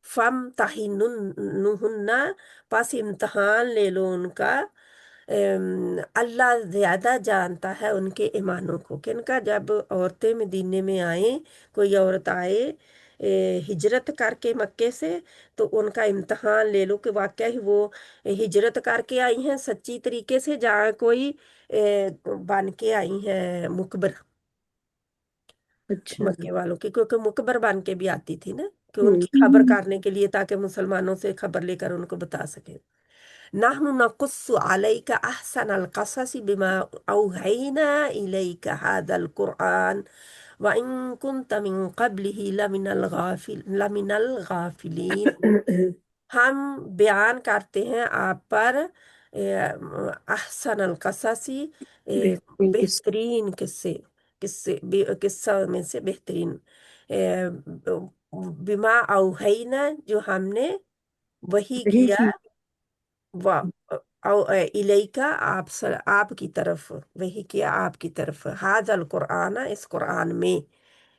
फम तहिनुन्ना, बस इम्तहान ले लो उनका, अल्लाह ज्यादा जानता है उनके ईमानों को। किनका? जब औरतें मदीने में आए, कोई औरत आए हिजरत करके मक्के से, तो उनका इम्तहान ले लो कि वाकई ही वो हिजरत करके आई हैं सच्ची तरीके से, जहाँ कोई बन के आई हैं मुकबर अच्छा। मक्के वालों की, क्योंकि मुकबर बन के भी आती थी ना, कि उनकी खबर करने के लिए, ताकि मुसलमानों से खबर लेकर उनको बता सके। नहनु नकुस्सु अलैका अहसनल क़ससि बिमा औहैना इलैका हादल कुरआन व इन कुन्त मिन क़ब्लिही लमिनल गाफिलीन, हम बयान करते हैं आप पर अहसन अल कससी, बेहतरीन किस्सा। बेहतरीन किस्से, किस्सा में से बेहतरीन, बिमा औहैना जो हमने वही वही किया, की। व इलेका आपकी तरफ, वही किया आपकी तरफ, हाजल कुरआन इस कुरआन में,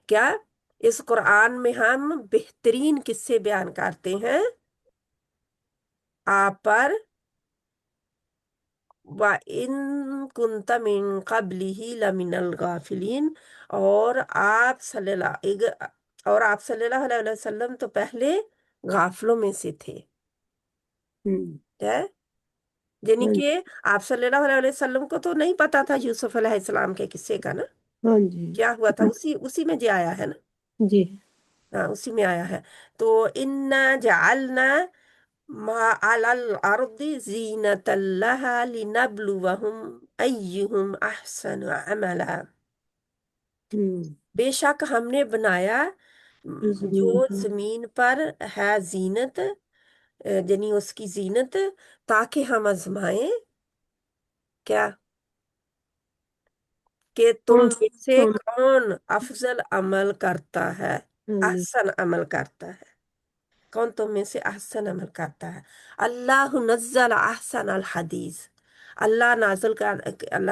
क्या इस कुरआन में हम बेहतरीन किस्से बयान करते हैं आप पर, व इन कुंत मिन क़ब्लिही लमिनल गाफिलीन, और आप सल्लल्लाहु अलैहि वसल्लम तो पहले गाफलों में से थे। है यानी हाँ कि आप सल्लल्लाहु अलैहि वसल्लम को तो नहीं पता था यूसुफ अलैहिस्सलाम के किस्से का ना, हाँ जी। क्या हुआ था, उसी उसी में जो आया है ना। जी। हाँ उसी में आया है। तो इन्ना जअलना मा अलल अर्दि ज़ीनतल लहा लिनब्लुवहुम अय्युहुम अहसनु अमला, बेशक हमने बनाया जमीन जो पर। जमीन पर है जीनत, यानी उसकी जीनत, ताकि हम आजमाएं क्या कि तुम कौन में से कौन कौन अफजल अमल करता है, हाँ जी अहसन अमल करता है, कौन तुम में से अहसन अमल करता है। अल्लाह नज़्ज़ल अहसन अल हदीस, अल्लाह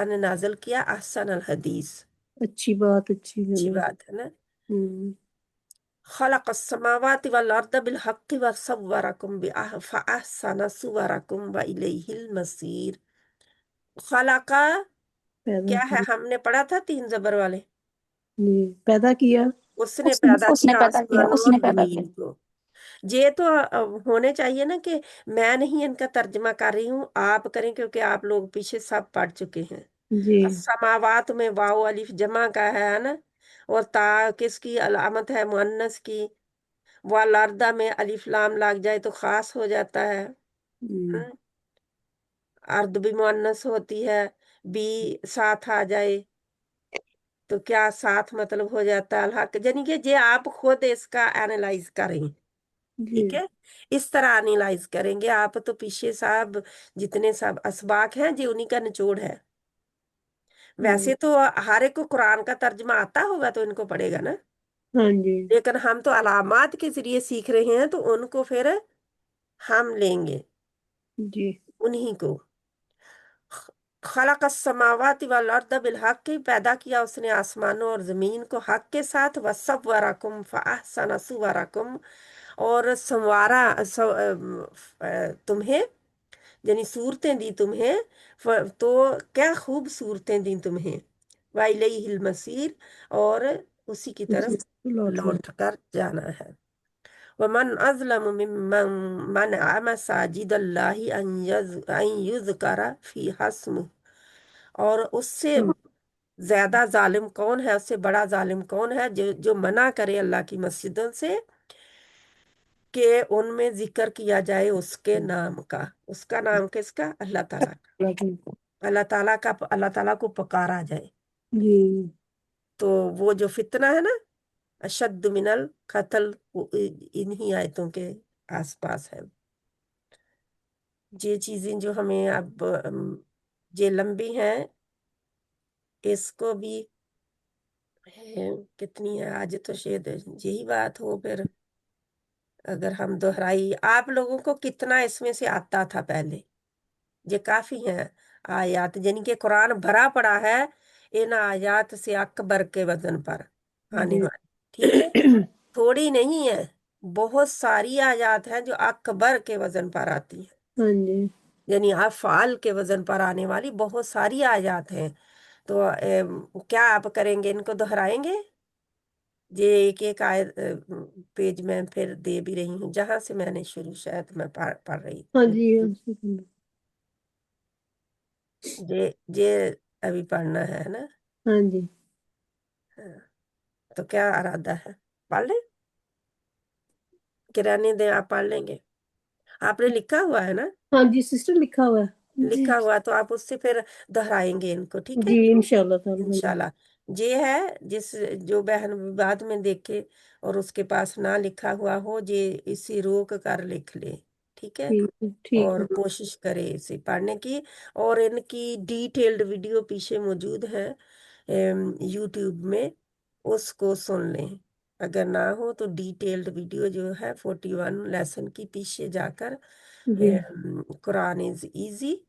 ने नाजिल किया अहसन अल हदीस। अच्छी बात अच्छी अच्छी गल है बात है ना। हम्म खलक़ अस्समावाति वल अर्द बिल हक़्क़ि व सव्वरकुम फ़अहसन सुवरकुम व इलैहिल मसीर। खलक़ा पैदा क्या है, किया हमने पढ़ा था तीन जबर वाले। जी पैदा किया उसने उसने पैदा उसने किया पैदा किया, आसमानों उसने और पैदा जमीन किया। को। ये तो होने चाहिए ना कि मैं नहीं इनका तर्जमा कर रही हूँ, आप करें, क्योंकि आप लोग पीछे सब पढ़ चुके हैं। जी समावात में वाओ अलिफ जमा का है ना, और ता किसकी अलामत है, मुअन्नस की। वालर्दा में अलिफ लाम लग जाए तो खास हो जाता है। हम्म, अर्द भी मुअन्नस होती है, बी साथ आ जाए तो क्या साथ मतलब हो जाता है अलहक। यानी कि ये आप खुद इसका एनालाइज करें, जी ठीक है। इस तरह एनालाइज करेंगे आप तो पीछे साहब जितने सब असबाक हैं जी उन्हीं का निचोड़ है। हाँ वैसे तो हर एक को कुरान का तर्जमा आता होगा तो इनको पड़ेगा ना, हाँ जी लेकिन हम तो अलामात के जरिए सीख रहे हैं तो उनको फिर हम लेंगे जी उन्हीं को। खलक समावाति वल अर्द बिल हक, पैदा किया उसने आसमानों और जमीन को हक के साथ। वसव्वरकुम फअहसन सुवरकुम, और संवारा तुम्हें, यानी सूरतें दी तुम्हें। तो क्या खूब सूरतें दी तुम्हें। वाइलैहिल मसीर, और उसी की उसी तरफ को लौटना लौट कर जाना है। वमन अज़लम मिम्मन मनअ मसाजिदल्लाहि अन युज़करा फीहा इस्मुहु, और उससे ज्यादा जालिम कौन है, उससे बड़ा जालिम कौन है जो जो मना करे अल्लाह की मस्जिदों से कि उनमें जिक्र किया जाए उसके नाम का। उसका नाम किसका, अल्लाह ताला का। लौटना अल्लाह ताला को पुकारा जाए। जी तो वो जो फितना है ना, अशद मिनल कत्ल, वो इन्हीं आयतों के आसपास है। ये चीजें जो हमें अब ये लंबी हैं, इसको भी कितनी है आज तो शायद यही बात हो। फिर अगर हम दोहराई, आप लोगों को कितना इसमें से आता था पहले, ये काफी है आयात, यानी कि कुरान भरा पड़ा है इन आयात से अकबर के वजन पर आने जी वाली, ठीक है। थोड़ी नहीं है, बहुत सारी आयात हैं जो अकबर के वजन पर आती है, हाँ जी यानी अफ़ाल के वजन पर आने वाली बहुत सारी आयात हैं। तो क्या आप करेंगे, इनको दोहराएंगे। ये एक एक आयत पेज में फिर दे भी रही हूँ जहां से मैंने शुरू शायद मैं पढ़ रही हाँ थी। जी हाँ जी ये अभी पढ़ना है ना। हाँ जी हाँ, तो क्या इरादा है, पढ़ लें कि रहने दें, आप पढ़ लेंगे। आपने लिखा हुआ है ना, हाँ जी सिस्टर लिखा हुआ है जी लिखा हुआ तो आप उससे फिर दोहराएंगे इनको, ठीक है। जी इंशाल्लाह ताला हाँ जी इंशाल्लाह। ये है जिस जो बहन बाद में देखे और उसके पास ना लिखा हुआ हो, ये इसी रोक कर लिख ले, ठीक है। ठीक और है कोशिश करे इसे पढ़ने की। और इनकी डिटेल्ड वीडियो पीछे मौजूद है यूट्यूब में, उसको सुन लें। अगर ना हो तो डिटेल्ड वीडियो जो है 41 लेसन की पीछे जाकर जी Quran is easy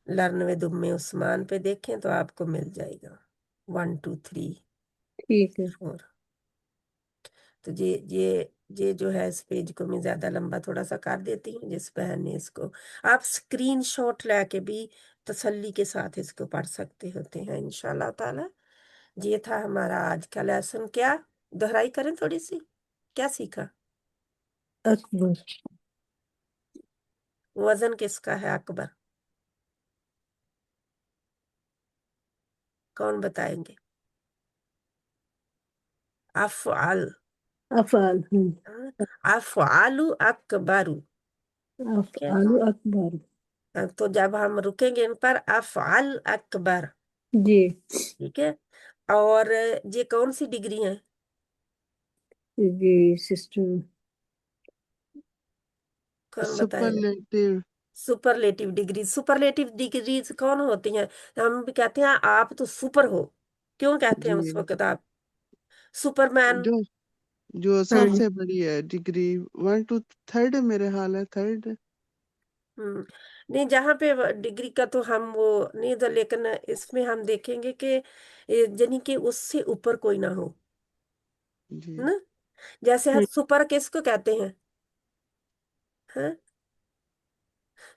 learn with Umme Usman पे देखें तो आपको मिल जाएगा 1 2 3 ठीक है 4। तो ये जो है इस पेज को मैं ज्यादा लंबा थोड़ा सा कर देती हूँ, जिस बहन ने इसको, आप स्क्रीन शॉट लेके भी तसल्ली के साथ इसको पढ़ सकते होते हैं इंशाल्लाह ताला। ये था हमारा आज का लेसन। क्या दोहराई करें थोड़ी सी, क्या सीखा। अकबर वजन किसका है अकबर, कौन बताएंगे। अफ़अल, अफाल अफ़अलु अकबरु, ठीक है। अफआलु अकबर तो जब हम रुकेंगे इन पर, अफ़अल अकबर, जी ठीक है। और ये कौन सी डिग्री है, जी सिस्टर कौन बताएगा। Superlative superlative degree. Superlative degrees कौन होती हैं? हम भी कहते हैं आप तो सुपर हो। क्यों कहते हैं उस जी, वक्त आप सुपरमैन? जो जो हाँ जी। सबसे बड़ी है डिग्री, 1 to 3rd मेरे हाल है 3rd। हम्म। नहीं, जहाँ पे डिग्री का तो हम वो नहीं तो, लेकिन इसमें हम देखेंगे कि यानी कि उससे ऊपर कोई ना हो, जी। है ना? जैसे हम हाँ सुपर किसको कहते हैं? हैं?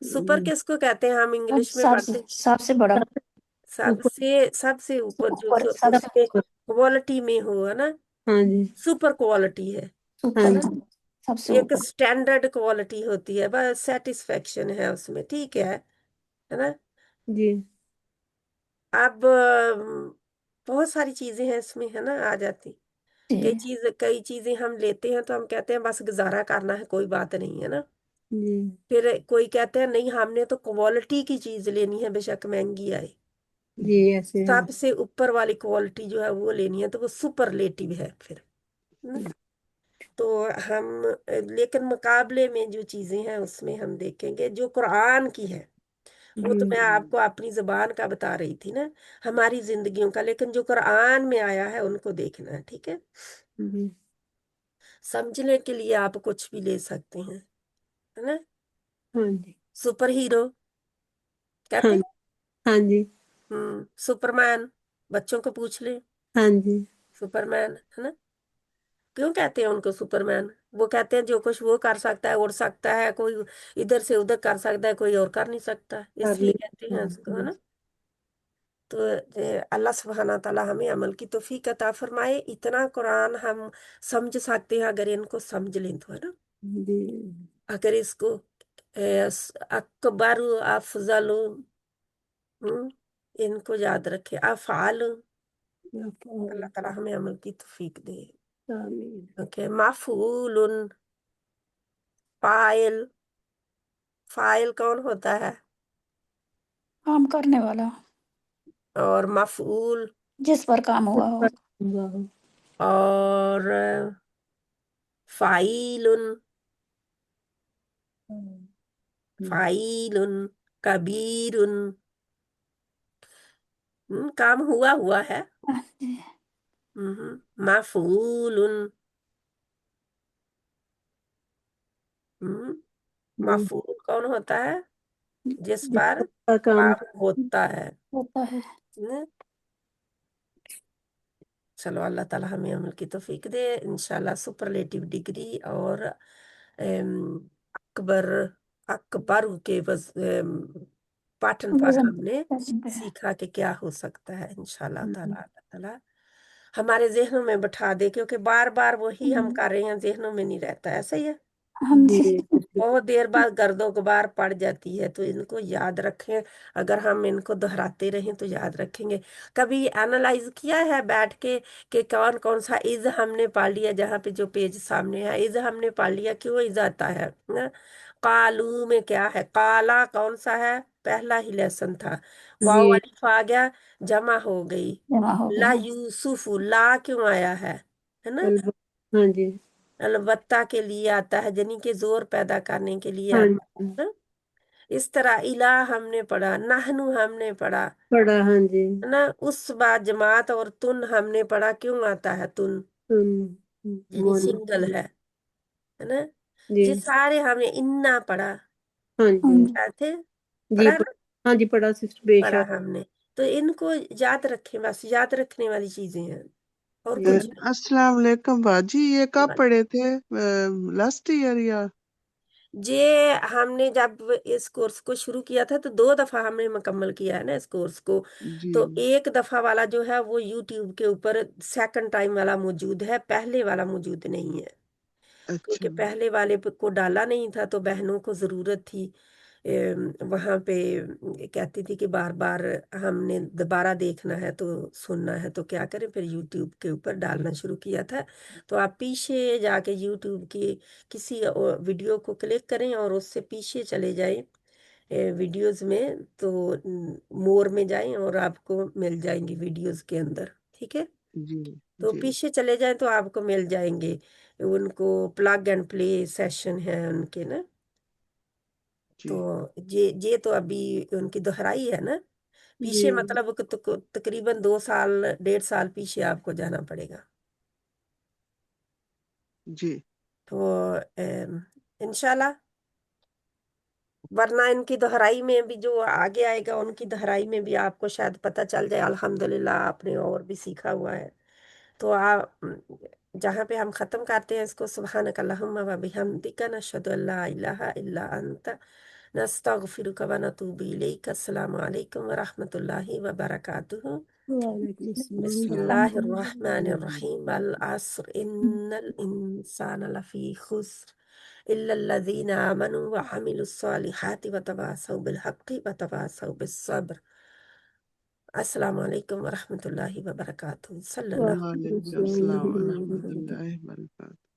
सुपर हम्म, किसको कहते हैं? हम अब इंग्लिश में सबसे पढ़ते हैं सबसे बड़ा ऊपर। सबसे ऊपर जो ऊपर सबसे उसमें क्वालिटी में हो, है ना? हाँ जी। सुपर क्वालिटी है हाँ सुपर ना? जी। सबसे एक ऊपर। स्टैंडर्ड क्वालिटी होती है, बस सेटिस्फेक्शन है उसमें, ठीक है ना? जी। अब बहुत सारी चीजें हैं इसमें, है ना, आ जाती। जी कई चीजें हम लेते हैं तो हम कहते हैं बस गुजारा करना है, कोई बात नहीं, है ना? जी। फिर कोई कहते हैं नहीं, हमने तो क्वालिटी की चीज लेनी है, बेशक महंगी आए, जी ऐसे है। सबसे ऊपर वाली क्वालिटी जो है वो लेनी है, तो वो सुपरलेटिव है फिर, है ना? तो हम लेकिन मुकाबले में जो चीजें हैं उसमें हम देखेंगे जो कुरान की है, वो तो जी। मैं आपको अपनी जुबान का बता रही थी ना, हमारी जिंदगियों का, लेकिन जो कुरान में आया है उनको देखना है, ठीक है? जी। समझने के लिए आप कुछ भी ले सकते हैं, है ना? हाँ जी। सुपर हीरो कहते हाँ। हैं। हाँ जी। सुपरमैन, बच्चों को पूछ ले, हाँ जी। सुपरमैन, है ना? क्यों कहते हैं उनको सुपरमैन? वो कहते हैं जो कुछ वो कर सकता है, उड़ सकता है, कोई इधर से उधर कर सकता है, कोई और कर नहीं सकता, इसलिए करनी। कहते हैं उसको, है ना? तो अल्लाह सुब्हाना ताला हमें अमल की तौफीक अता फरमाए। इतना कुरान हम समझ सकते हैं अगर इनको समझ लें तो, है ना? जी। अगर इसको अकबर अफजल, इनको याद रखे, अफ़ाल, अल्लाह ताला हमें अमल की तौफीक दे। आमीन। ओके, मफ़ऊल, फाइल, फाइल कौन होता है? काम करने वाला, और मफ़ऊल, जिस पर काम हुआ हो। वाह। और फ़ाइलुन, फ़ाइलुन, कबीरुन, काम हुआ हुआ है। जी मफ़ऊलुन, जी। मफ़ऊल कौन होता है? जिस पर जिसका काम काम होता है होता है। ना? चलो, अल्लाह ताला हमें अमल की तौफीक दे इंशाल्लाह। सुपरलेटिव डिग्री और अकबर, अकबर के पाठन पर वजन हमने वजन पे है। सीखा कि क्या हो सकता है इंशाल्लाह ताला। अल्लाह ताला हमारे जहनों में बैठा दे, क्योंकि बार बार वही हम कर रहे हैं, जहनों में नहीं रहता, ऐसा ही है। हम जी। जी बहुत देर बाद गर्दो गुबार पड़ जाती है, तो इनको याद रखें। अगर हम इनको दोहराते रहें तो याद रखेंगे। कभी एनालाइज किया है बैठ के कि कौन कौन सा इज हमने पढ़ लिया? जहाँ पे जो पेज सामने है, इज हमने पढ़ लिया, क्यों इज आता है ना? कालू में क्या है? काला कौन सा है? पहला ही लेसन था। वाव जी। अलिफ आ गया, जमा हो गई। जमा हो ला गया। यूसुफ, ला क्यों आया है ना? हाँ जी। अलबत्ता के लिए आता है, यानी कि जोर पैदा करने के लिए हाँ आता जी। है ना? इस तरह इला हमने पढ़ा, नहनु हमने पढ़ा, पढ़ा। हाँ जी। है ना? उस बाद जमात और तुन हमने पढ़ा, क्यों आता है तुन? यानी मोन। सिंगल है ना? जी। ये सारे हमने इन्ना पढ़ा, हाँ जी। क्या थे? जी पढ़ा ना? हाँ जी पढ़ा सिस्टर पढ़ा बेशक। हमने। तो इनको याद रखें, बस याद रखने वाली चीजें हैं और कुछ अस्सलाम वालेकुम बाजी, ये कब नहीं। पढ़े थे? लास्ट ईयर या? ये हमने जब इस कोर्स को शुरू किया था तो 2 दफा हमने मुकम्मल किया है ना इस कोर्स को। जी। तो एक दफा वाला जो है वो यूट्यूब के ऊपर सेकंड टाइम वाला मौजूद है, पहले वाला मौजूद नहीं है, अच्छा। क्योंकि पहले वाले को डाला नहीं था, तो बहनों को जरूरत थी। वहां पे कहती थी कि बार बार हमने दोबारा देखना है तो सुनना है तो क्या करें, फिर यूट्यूब के ऊपर डालना शुरू किया था। तो आप पीछे जाके यूट्यूब की किसी वीडियो को क्लिक करें और उससे पीछे चले जाएं वीडियोस में, तो मोर में जाएं और आपको मिल जाएंगी वीडियोस के अंदर, ठीक है? जी। तो जी। पीछे चले जाएं तो आपको मिल जाएंगे, उनको प्लग एंड प्ले सेशन है उनके ना। تو جی یہ تو ابھی ان کی دہرائی ہے نا، پیچھے جی مطلب کہ تقریباً 2 سال 1.5 سال پیچھے آپ کو جانا پڑے گا. جی تو انشاءاللہ، ورنہ ان کی دہرائی میں بھی جو آگے آئے گا ان کی دہرائی میں بھی آپ کو شاید پتہ چل جائے. الحمدللہ آپ نے اور بھی سیکھا ہوا ہے. تو آپ جہاں پہ ہم ختم کرتے ہیں اس کو، سبحانک اللہم و بحمدک نشہد ان لا الہ الا انت نستغفرک و نتوب الیک. السلام علیکم ورحمۃ اللہ وبرکاتہ. وعلیکم السلام بسم السلام اللہ ورحمۃ علیکم. الرحمن الرحیم. والعصر ان الانسان لفی خسر الا الذین آمنوا وعملوا الصالحات وتواصوا بالحق وتواصوا بالصبر. السلام علیکم ورحمۃ اللہ وبرکاتہ. صلی اللہ وعلیکم وعلیکم السلام السلام ورحمۃ اللہ ورحمۃ وبرکاتہ. اللہ وبرکاتہ.